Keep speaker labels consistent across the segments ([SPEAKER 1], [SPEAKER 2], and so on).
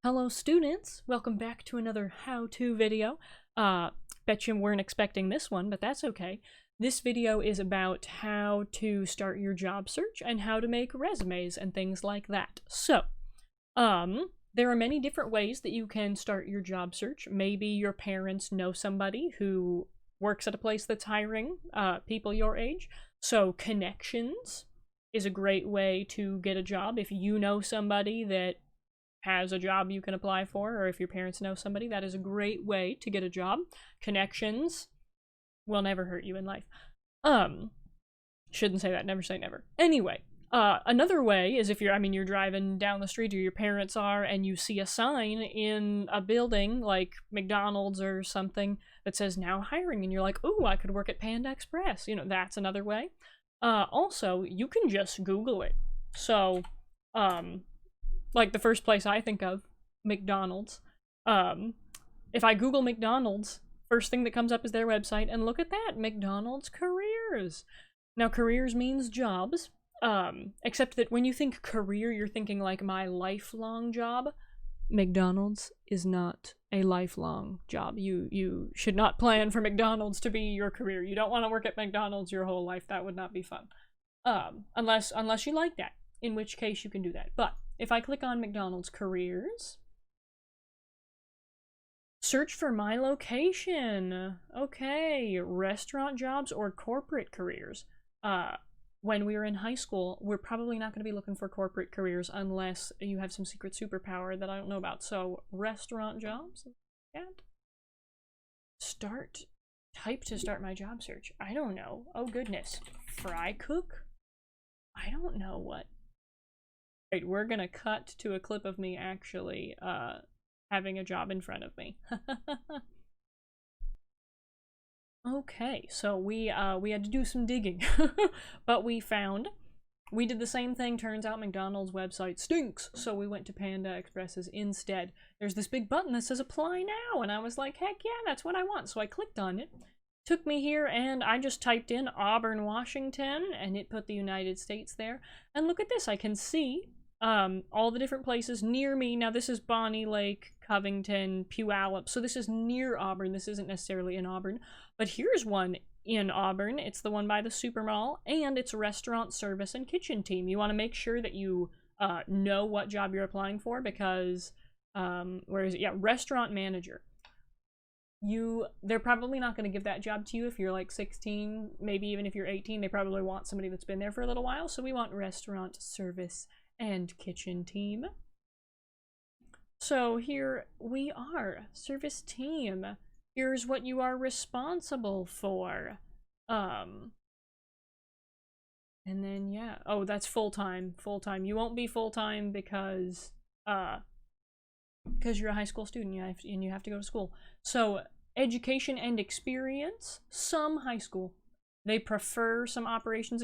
[SPEAKER 1] Hello students, welcome back to another how-to video. Bet you weren't expecting this one, but that's okay. This video is about how to start your job search and how to make resumes and things like that. So, there are many different ways that you can start your job search. Maybe your parents know somebody who works at a place that's hiring people your age. So connections is a great way to get a job. If you know somebody that has a job you can apply for, or if your parents know somebody, that is a great way to get a job. Connections will never hurt you in life. Shouldn't say that, never say never. Anyway, another way is if you're driving down the street, or your parents are, and you see a sign in a building like McDonald's or something that says now hiring, and you're like, ooh, I could work at Panda Express. That's another way. Also, you can just Google it. So, like the first place I think of, McDonald's. If I Google McDonald's, first thing that comes up is their website, and look at that, McDonald's careers. Now, careers means jobs, except that when you think career, you're thinking like my lifelong job. McDonald's is not a lifelong job. You should not plan for McDonald's to be your career. You don't want to work at McDonald's your whole life. That would not be fun. Unless you like that, in which case you can do that. But if I click on McDonald's careers, search for my location. Okay, restaurant jobs or corporate careers. When we were in high school, we're probably not going to be looking for corporate careers unless you have some secret superpower that I don't know about. So, restaurant jobs. And type to start my job search. I don't know. Oh goodness. Fry cook? I don't know what. Right, we're gonna cut to a clip of me actually having a job in front of me. Okay, so we had to do some digging, but we did the same thing. Turns out McDonald's website stinks, so we went to Panda Express's instead. There's this big button that says apply now, and I was like, heck yeah, that's what I want. So I clicked on it. Took me here, and I just typed in Auburn, Washington, and it put the United States there. And look at this, I can see all the different places near me. Now this is Bonnie Lake, Covington, Puyallup, so this is near Auburn. This isn't necessarily in Auburn, but here's one in Auburn. It's the one by the Supermall, and it's restaurant service and kitchen team. You want to make sure that you know what job you're applying for, because where is it? Yeah, restaurant manager. They're probably not going to give that job to you if you're like 16, maybe even if you're 18. They probably want somebody that's been there for a little while, so we want restaurant service and kitchen team. So here we are, service team. Here's what you are responsible for. And then yeah, oh, that's full-time. You won't be full-time because you're a high school student, you have to go to school. So education and experience, some high school. They prefer some operations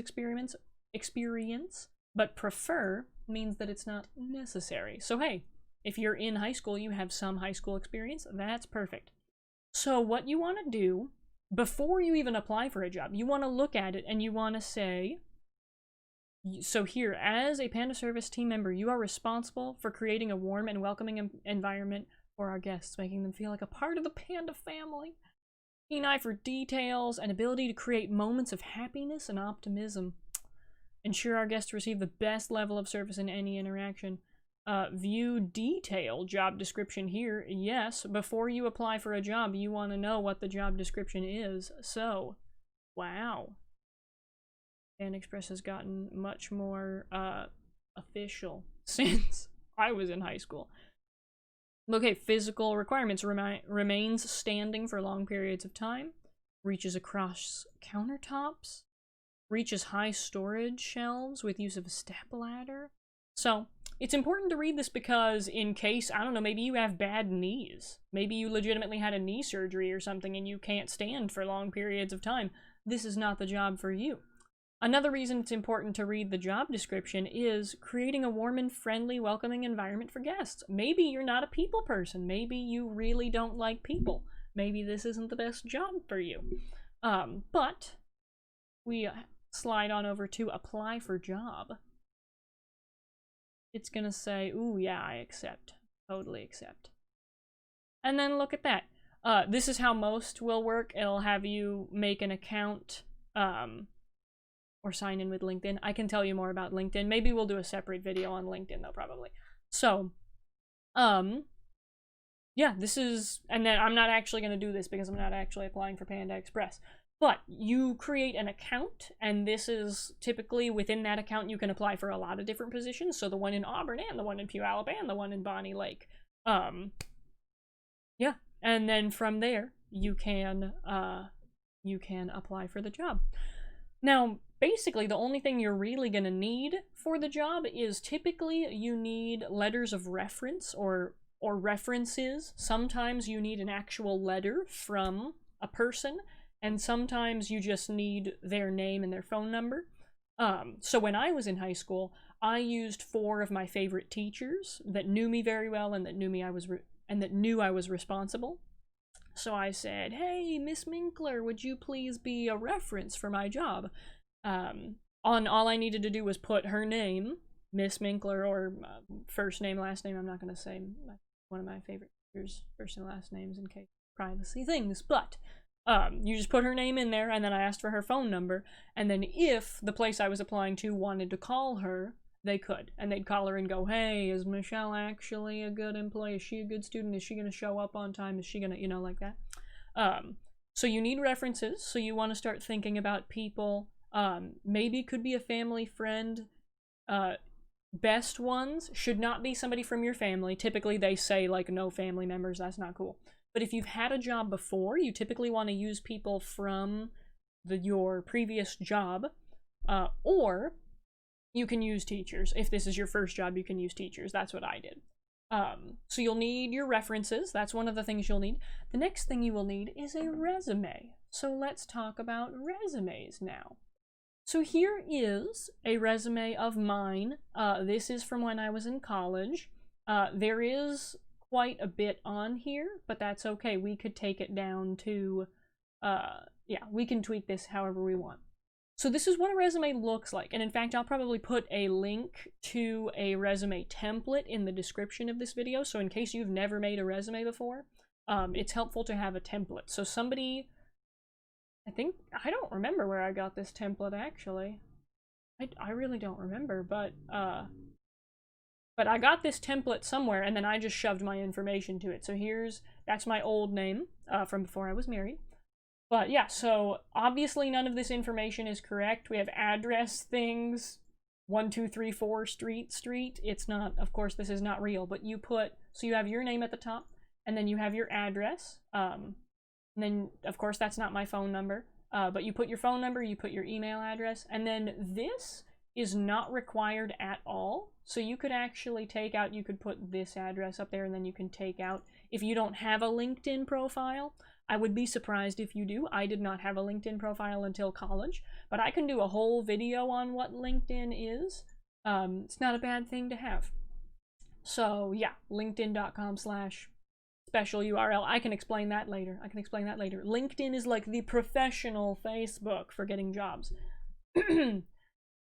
[SPEAKER 1] experience, but prefer means that it's not necessary. So hey, if you're in high school, you have some high school experience, that's perfect. So what you want to do before you even apply for a job, you want to look at it and you want to say, so here, as a Panda Service team member, you are responsible for creating a warm and welcoming environment for our guests, making them feel like a part of the Panda family. Keen eye for details and ability to create moments of happiness and optimism. Ensure our guests receive the best level of service in any interaction. View detail job description here. Yes, before you apply for a job, you want to know what the job description is. So, wow. Panda Express has gotten much more official since I was in high school. Okay, physical requirements. Remains standing for long periods of time. Reaches across countertops. Reaches high storage shelves with use of a stepladder. So, it's important to read this because in case, I don't know, maybe you have bad knees. Maybe you legitimately had a knee surgery or something and you can't stand for long periods of time. This is not the job for you. Another reason it's important to read the job description is creating a warm and friendly, welcoming environment for guests. Maybe you're not a people person. Maybe you really don't like people. Maybe this isn't the best job for you. But we slide on over to apply for job. It's gonna say, ooh, yeah, I accept. totally accept. And then look at that. This is how most will work. It'll have you make an account, or sign in with LinkedIn. I can tell you more about LinkedIn. Maybe we'll do a separate video on LinkedIn though, probably. So, yeah, this is, and then I'm not actually going to do this because I'm not actually applying for Panda Express. But you create an account, and this is typically within that account you can apply for a lot of different positions. So the one in Auburn and the one in Puyallup and the one in Bonnie Lake. Yeah, and then from there you can apply for the job. Now, basically the only thing you're really going to need for the job is typically you need letters of reference or references. Sometimes you need an actual letter from a person, and sometimes you just need their name and their phone number. So when I was in high school, I used 4 of my favorite teachers that knew me very well and that knew I was responsible. So I said, "Hey, Miss Minkler, would you please be a reference for my job?" All I needed to do was put her name, Miss Minkler, or first name, last name. I'm not going to say one of my favorite teachers' first and last names in case privacy things, but you just put her name in there, and then I asked for her phone number, and then if the place I was applying to wanted to call her, they could, and they'd call her and go, "Hey, is Michelle actually a good employee? Is she a good student? Is she going to show up on time? Is she going to," like that. So you need references, so you want to start thinking about people. Maybe it could be a family friend. Best ones should not be somebody from your family. Typically they say like no family members, that's not cool. But if you've had a job before, you typically want to use people from your previous job, or you can use teachers. If this is your first job, you can use teachers. That's what I did. So you'll need your references. That's one of the things you'll need. The next thing you will need is a resume. So let's talk about resumes now. So here is a resume of mine. This is from when I was in college. There is quite a bit on here, but that's okay. We could take it down to, yeah, we can tweak this however we want. So this is what a resume looks like. And in fact, I'll probably put a link to a resume template in the description of this video. So in case you've never made a resume before, it's helpful to have a template. So somebody, I don't remember where I got this template actually. I really don't remember, but I got this template somewhere and then I just shoved my information to it. So that's my old name from before I was married. But yeah, so obviously none of this information is correct. We have address things, 1234 Street. It's not, of course, this is not real, but so you have your name at the top, and then you have your address. And then, of course, that's not my phone number, but you put your phone number, you put your email address, and then this is not required at all. So you could actually you could put this address up there, and then you can take out, if you don't have a LinkedIn profile. I would be surprised if you do. I did not have a LinkedIn profile until college, but I can do a whole video on what LinkedIn is. It's not a bad thing to have. So yeah, linkedin.com/special URL. I can explain that later. LinkedIn is like the professional Facebook for getting jobs. You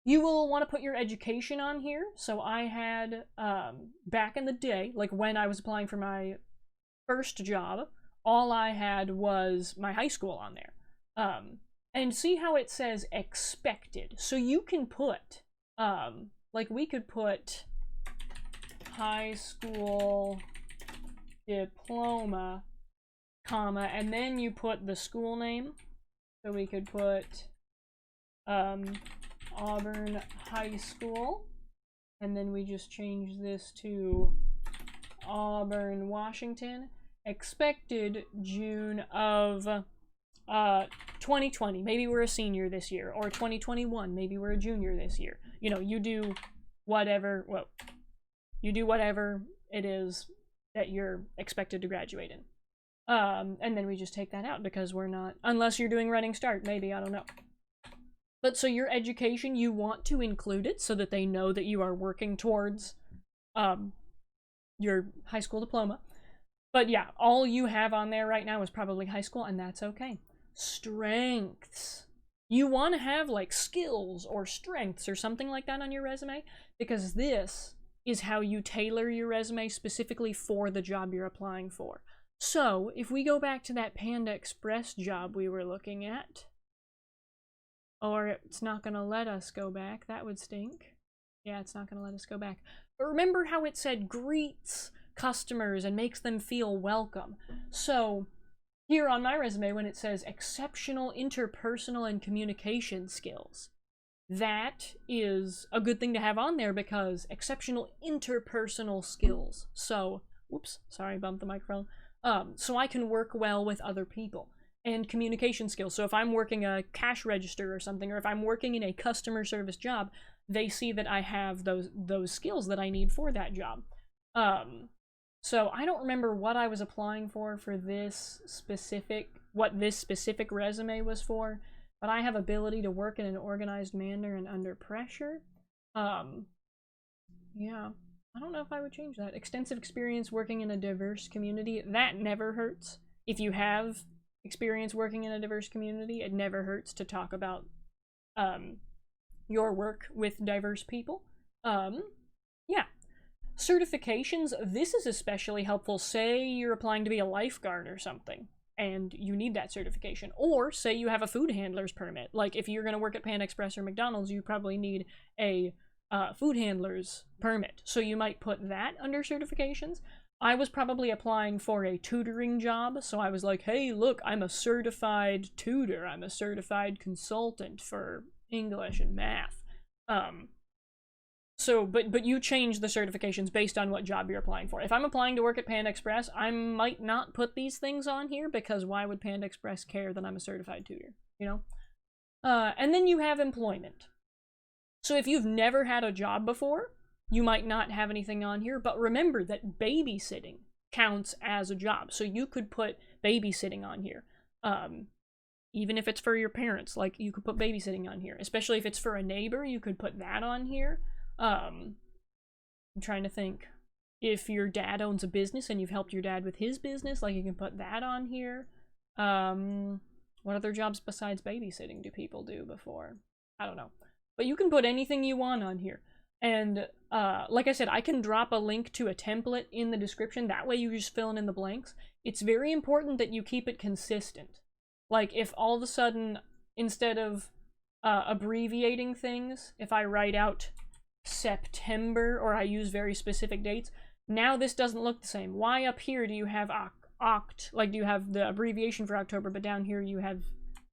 [SPEAKER 1] will want to put your education on here. So I had, back in the day, like when I was applying for my first job, all I had was my high school on there. And see how it says expected. So you can put, like we could put high school diploma, comma, and then you put the school name. So we could put Auburn High School, and then we just change this to Auburn, Washington. Expected June of 2020. Maybe we're a senior this year, or 2021. Maybe we're a junior this year. You know, you do whatever it is that you're expected to graduate in. And then we just take that out because we're not, unless you're doing Running Start, maybe, I don't know. But so your education, you want to include it so that they know that you are working towards your high school diploma. But yeah, all you have on there right now is probably high school, and that's okay. Strengths. You want to have like skills or strengths or something like that on your resume, because this is how you tailor your resume specifically for the job you're applying for. So, if we go back to that Panda Express job we were looking at, or it's not going to let us go back, that would stink. Yeah, it's not going to let us go back. But remember how it said greets customers and makes them feel welcome. So, here on my resume, when it says exceptional interpersonal and communication skills, that is a good thing to have on there because exceptional interpersonal skills. So, oops, sorry, bumped the microphone. So I can work well with other people. And communication skills. So if I'm working a cash register or something, or if I'm working in a customer service job, they see that I have those skills that I need for that job. So I don't remember what I was applying for this specific, what this specific resume was for, but I have ability to work in an organized manner and under pressure. Yeah. I don't know if I would change that. Extensive experience working in a diverse community. That never hurts. If you have experience working in a diverse community, it never hurts to talk about your work with diverse people. Yeah. Certifications. This is especially helpful. Say you're applying to be a lifeguard or something, and you need that certification. Or say you have a food handler's permit. Like if you're going to work at Panda Express or McDonald's, you probably need a food handler's permit. So you might put that under certifications. I was probably applying for a tutoring job, so I was like, hey, look, I'm a certified tutor. I'm a certified consultant for English and math. But you change the certifications based on what job you're applying for. If I'm applying to work at Panda Express, I might not put these things on here because why would Panda Express care that I'm a certified tutor, you know? And then you have employment. So if you've never had a job before, you might not have anything on here, but remember that babysitting counts as a job. So you could put babysitting on here. Even if it's for your parents, like you could put babysitting on here. Especially if it's for a neighbor, you could put that on here. I'm trying to think. If your dad owns a business and you've helped your dad with his business, like you can put that on here. What other jobs besides babysitting do people do before? I don't know. But you can put anything you want on here. And like I said, I can drop a link to a template in the description. That way you just fill in the blanks. It's very important that you keep it consistent. Like if all of a sudden, instead of abbreviating things, if I write out September or I use very specific dates, now this doesn't look the same. Why up here do you have oct, like do you have the abbreviation for October, but down here you have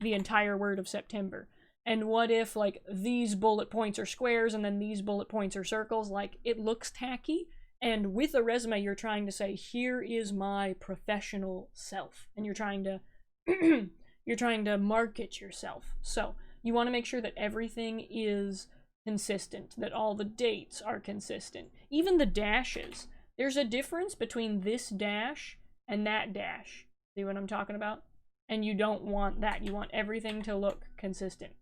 [SPEAKER 1] the entire word of September? And what if, like, these bullet points are squares and then these bullet points are circles? Like, it looks tacky. And with a resume, you're trying to say, here is my professional self. And you're trying to market yourself. So, you want to make sure that everything is consistent, that all the dates are consistent. Even the dashes. There's a difference between this dash and that dash. See what I'm talking about? And you don't want that. You want everything to look consistent.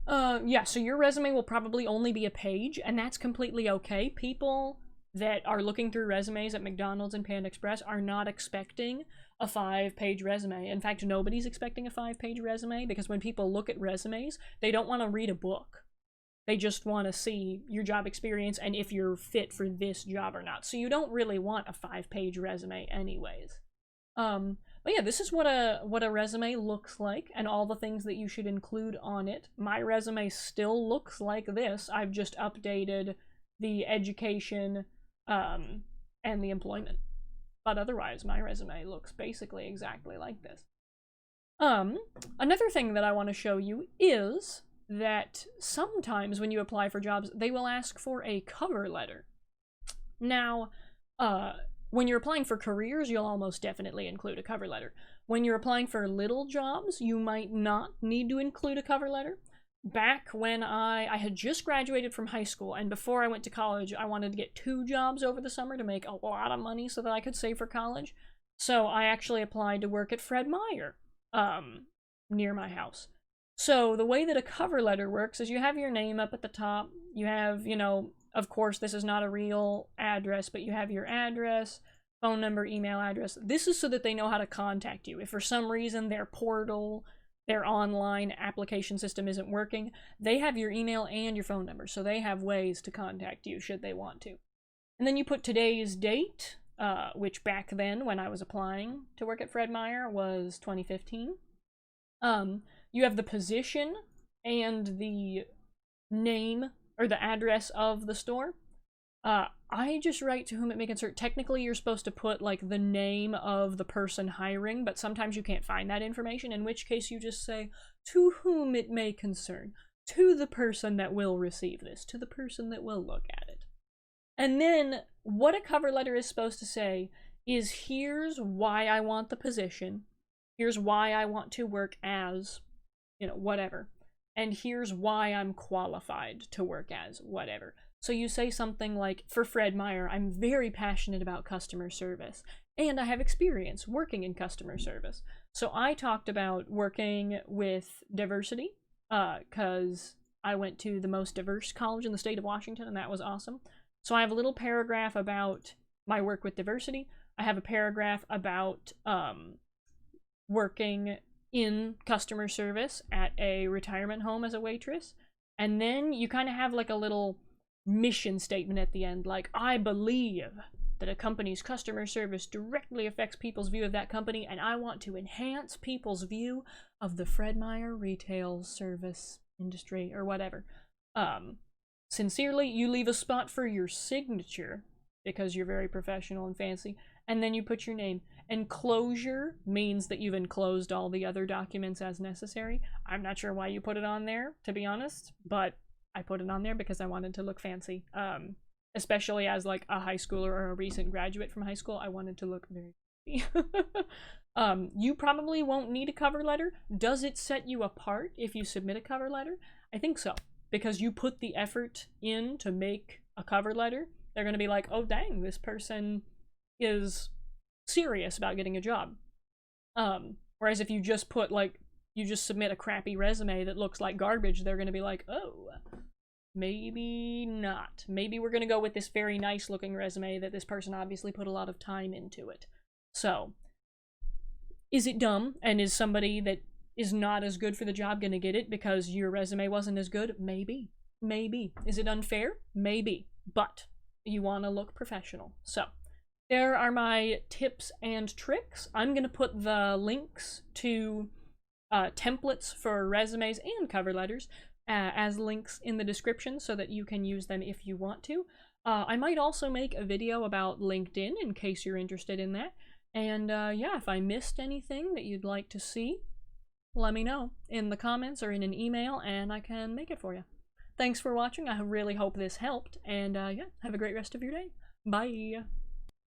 [SPEAKER 1] Yeah, so your resume will probably only be a page, and that's completely okay. People that are looking through resumes at McDonald's and Panda Express are not expecting a 5-page resume. In fact, nobody's expecting a 5-page resume because when people look at resumes, they don't want to read a book. They just want to see your job experience and if you're fit for this job or not. So you don't really want a 5-page resume anyways. But yeah, this is what a resume looks like and all the things that you should include on it. My resume still looks like this. I've just updated the education and the employment. But otherwise, my resume looks basically exactly like this. Another thing that I want to show you is that sometimes when you apply for jobs, they will ask for a cover letter. Now, when you're applying for careers, you'll almost definitely include a cover letter. When you're applying for little jobs, you might not need to include a cover letter. Back when I had just graduated from high school, and before I went to college, I wanted to get 2 jobs over the summer to make a lot of money so that I could save for college. So I actually applied to work at Fred Meyer, near my house. So the way that a cover letter works is you have your name up at the top. You have, of course, this is not a real address, but you have your address, phone number, email address. This is so that they know how to contact you. If for some reason their portal their online application system isn't working, they have your email and your phone number, so they have ways to contact you should they want to. And then you put today's date, which back then when I was applying to work at Fred Meyer was 2015. You have the position and the name or the address of the store. I just write to whom it may concern. Technically, you're supposed to put like the name of the person hiring, but sometimes you can't find that information, in which case you just say, to whom it may concern, to the person that will receive this, to the person that will look at it. And then what a cover letter is supposed to say is, here's why I want the position, here's why I want to work as, you know, whatever, and here's why I'm qualified to work as whatever. So you say something like, for Fred Meyer, I'm very passionate about customer service, and I have experience working in customer service. So I talked about working with diversity, because I went to the most diverse college in the state of Washington, and that was awesome. So I have a little paragraph about my work with diversity. I have a paragraph about working in customer service at a retirement home as a waitress. And then you kind of have like a little mission statement at the end, like, I believe that a company's customer service directly affects people's view of that company, and I want to enhance people's view of the Fred Meyer retail service industry, or whatever. Sincerely, you leave a spot for your signature, because you're very professional and fancy, and then you put your name. Enclosure means that you've enclosed all the other documents as necessary. I'm not sure why you put it on there, to be honest, but I put it on there because I wanted to look fancy. Especially as like a high schooler or a recent graduate from high school, I wanted to look very fancy. You probably won't need a cover letter. Does it set you apart if you submit a cover letter? I think so, because you put the effort in to make a cover letter. They're going to be like, oh dang, this person is serious about getting a job. Whereas if you just put like, you just submit a crappy resume that looks like garbage, they're going to be like, oh, maybe not. Maybe we're going to go with this very nice looking resume that this person obviously put a lot of time into it. So, is it dumb? And is somebody that is not as good for the job going to get it because your resume wasn't as good? Maybe. Maybe. Is it unfair? Maybe. But you want to look professional. So, there are my tips and tricks. I'm going to put the links to templates for resumes and cover letters as links in the description so that you can use them if you want to. I might also make a video about LinkedIn in case you're interested in that. And yeah, if I missed anything that you'd like to see, let me know in the comments or in an email and I can make it for you. Thanks for watching. I really hope this helped. And yeah, have a great rest of your day. Bye.